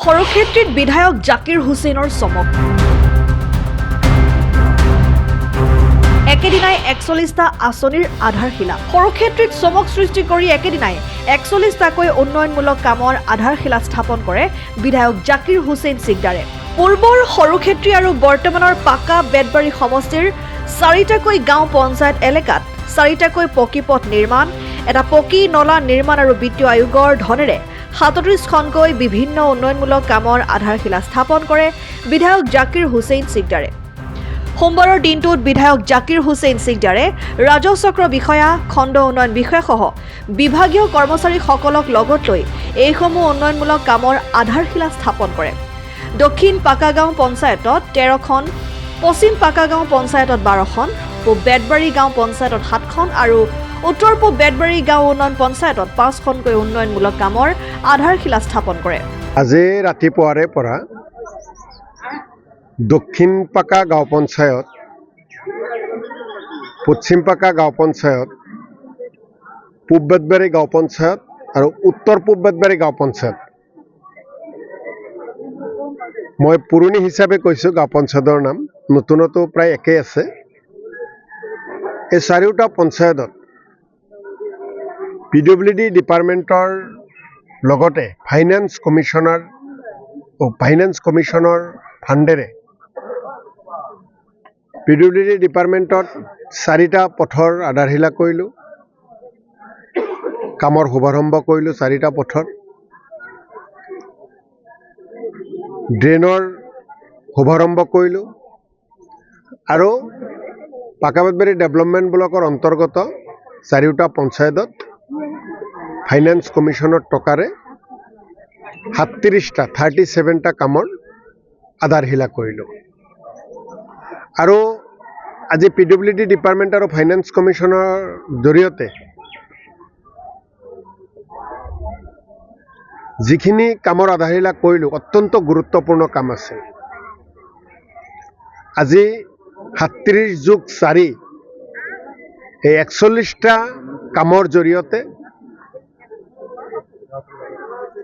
সৰুক্ষেত্ৰীত বিধায়ক জাকিৰ হুছেইনৰ চমক। একেদিনাই ৪১টা আঁচনিৰ আধাৰশিলা। সৰুক্ষেত্ৰীত চমক সৃষ্টি কৰি একেদিনাই ৪১টাকৈ উন্নয়নমূলক কামৰ আধাৰশিলা স্থাপন কৰে বিধায়ক জাকিৰ হুছেইন চিকদাৰে। পূৰ্বৰ সৰুক্ষেত্ৰী আৰু বৰ্তমানৰ পাকা বেতবাৰী সমষ্টিৰ ৪টাকৈ গাঁও পঞ্চায়ত এলেকাত ৪টাকৈ পকী পথ নিৰ্মাণ, এটা পকী নলা নিৰ্মাণ আৰু বিত্তীয় আয়োগৰ ধনেৰে ৩৭খনকৈ বিভিন্ন উন্নয়নমূলক কামৰ আধাৰশিলা স্থাপন কৰে বিধায়ক জাকিৰ হুছেইন চিকদাৰে। সোমবাৰৰ দিনটোত বিধায়ক জাকিৰ হুছেইন চিকদাৰে ৰাজহ চক্ৰ বিষয়া, খণ্ড উন্নয়ন বিষয়াসহ বিভাগীয় কৰ্মচাৰীসকলক লগত লৈ এইসমূহ উন্নয়নমূলক কামৰ আধাৰশিলা স্থাপন কৰে। দক্ষিণ পাকাগাঁও পঞ্চায়তত ১৩খন, পশ্চিম পাকাগাঁও পঞ্চায়তত ১২খন, পূব বেতবাৰী গাঁও পঞ্চায়তত ৭খন আৰু উত্তৰ পূব বেতবাৰী গাঁও উন্নয়ন পঞ্চায়তত ৫খনকৈ উন্নয়নমূলক কামৰ আধাৰশিলা স্থাপন কৰে। আজি ৰাতিপুৱাৰে পৰা দক্ষিণ পাকা গাঁও পঞ্চায়ত, পশ্চিম পাকা গাঁও পঞ্চায়ত, পূব বেতবাৰী গাঁও পঞ্চায়ত আৰু উত্তৰ পূব বেতবাৰী গাঁও পঞ্চায়ত, মই পুৰণি হিচাপে কৈছোঁ গাঁও পঞ্চায়তৰ নাম, নতুনতো প্ৰায় একেই আছে। এই চাৰিওটা পঞ্চায়তত PWD ডিপাৰ্টমেণ্টৰ লগতে ফাইনেন্স কমিশ্যনৰ ফাণ্ডেৰে PWD ডিপাৰ্টমেণ্টত 4টা পথৰ আধাৰশিলা কৰিলোঁ, কামৰ শুভাৰম্ভ কৰিলোঁ। 4টা পথৰ ড্ৰেইনৰ শুভাৰম্ভ কৰিলোঁ আৰু পাকা বেতবাৰী ডেভেলপমেণ্ট ব্লকৰ অন্তৰ্গত 4টা পঞ্চায়তত ফাইনেন্স কমিশ্যনৰ টকাৰে 37টা কামৰ আধাৰশিলা কৰিলোঁ। আৰু আজি PWD ডিপাৰ্টমেণ্ট আৰু ফাইনেন্স কমিশ্যনৰ জৰিয়তে যিখিনি কামৰ আধাৰশিলা কৰিলোঁ, অত্যন্ত গুৰুত্বপূৰ্ণ কাম আছে। আজি 37+4 এই 41টা কামৰ জৰিয়তে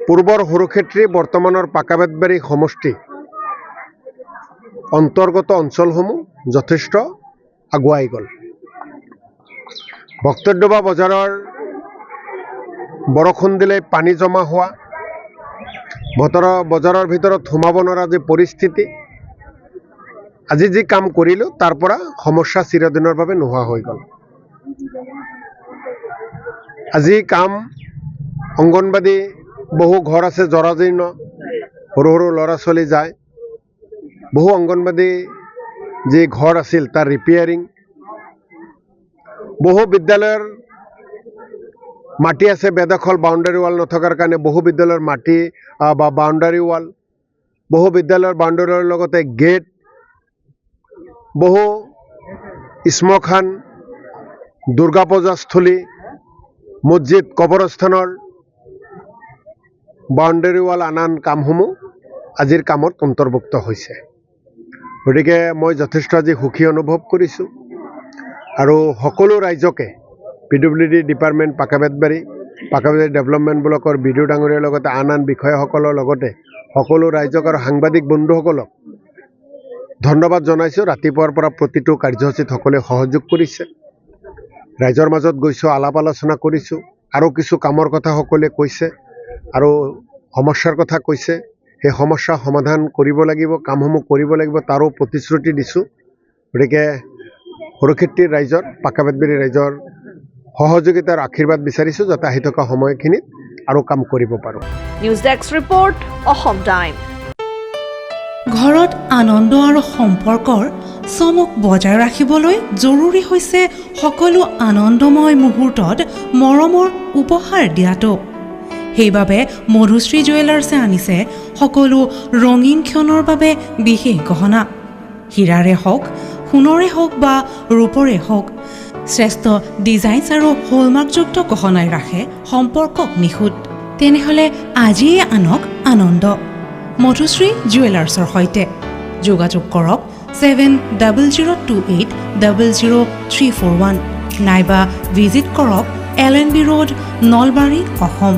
পূৰ্বৰ সৰুক্ষেত্ৰী, বৰ্তমানৰ পাকা বেতবাৰী সমষ্টি অন্তৰ্গত অঞ্চলসমূহ যথেষ্ট আগুৱাই গ'ল। ভক্তদ্ৰবা বজাৰৰ বৰষুণ দিলে পানী জমা হোৱা, বজাৰৰ ভিতৰত সোমাব নোৱাৰা যি পৰিস্থিতি, আজি যি কাম কৰিলোঁ তাৰ পৰা সমস্যা চিৰদিনৰ বাবে নোহোৱা হৈ গ'ল। আজি কাম অংগনবাদী, বহু ঘৰ আছে জৰাজীৰ্ণ, সৰু সৰু ল'ৰা ছোৱালী যায়, বহু অংগনবাদী যি ঘৰ আছিল তাৰ ৰিপেয়াৰিং, বহু বিদ্যালয়ৰ মাটি আছে বেদখল, বাউণ্ডাৰী ৱাল নথকাৰ কাৰণে বহু বিদ্যালয়ৰ মাটি বা বাউণ্ডাৰী ৱাল, বহু বিদ্যালয়ৰ বাউণ্ডাৰী ৱালৰ লগতে গেট, বহু শ্মশান, দুৰ্গা পূজাস্থলী, মছজিদ, কবৰস্থানৰ বাউণ্ডাৰী ৱাল, আন কামসমূহ আজিৰ কামত অন্তৰ্ভুক্ত হৈছে। গতিকে মই যথেষ্ট আজি সুখী অনুভৱ কৰিছোঁ আৰু সকলো ৰাইজকে PWD ডিপাৰ্টমেণ্ট, পাকা বেতবাৰী ডেভেলপমেণ্ট ব্লকৰ বিডিঅ ডাঙৰীয়াৰ লগতে আন বিষয়াসকলৰ লগতে সকলো ৰাইজক আৰু সাংবাদিক বন্ধুসকলক ধন্যবাদ জনাইছোঁ। ৰাতিপুৱাৰ পৰা প্ৰতিটো কাৰ্যসূচীত সকলোৱে সহযোগ কৰিছে। ৰাইজৰ মাজত গৈছোঁ, আলাপ আলোচনা কৰিছোঁ, আৰু কিছু কামৰ কথা সকলোৱে কৈছে আৰু সমস্যাৰ কথা কৈছে। সেই সমস্যা সমাধান কৰিব লাগিব, কামসমূহ কৰিব লাগিব, তাৰো প্ৰতিশ্ৰুতি দিছোঁ। গতিকে সৰুক্ষেত্ৰীৰ ৰাইজৰ, পাকা বেতবাৰী ৰাইজৰ সহযোগিতাৰ আশীৰ্বাদ বিচাৰিছোঁ, যাতে আহি থকা সময়খিনিত আৰু কাম কৰিব পাৰোঁ। News desk report, Assam time. ঘৰত আনন্দ আৰু সম্পৰ্কৰ চমক বজাই ৰাখিবলৈ জৰুৰী হৈছে সকলো আনন্দময় মুহূৰ্তত মৰমৰ উপহাৰ দিয়াটো। সেইবাবে মধুশ্ৰী জুৱেলাৰ্ছে আনিছে সকলো ৰঙীন ক্ষণৰ বাবে বিশেষ গহনা। হীৰাৰে হওক, সোণৰে হওক বা ৰূপৰে হওক, শ্ৰেষ্ঠ ডিজাইনছ আৰু হলমাৰ্কযুক্ত গহনাই ৰাখে সম্পৰ্কক নিখুঁত। তেনেহ'লে আজিয়ে আনক আনন্দ মধুশ্ৰী জুৱেলাৰ্ছৰ সৈতে। যোগাযোগ কৰক 7002800341 নাইবা ভিজিট কৰক LNB ৰোড, নলবাৰী, অসম।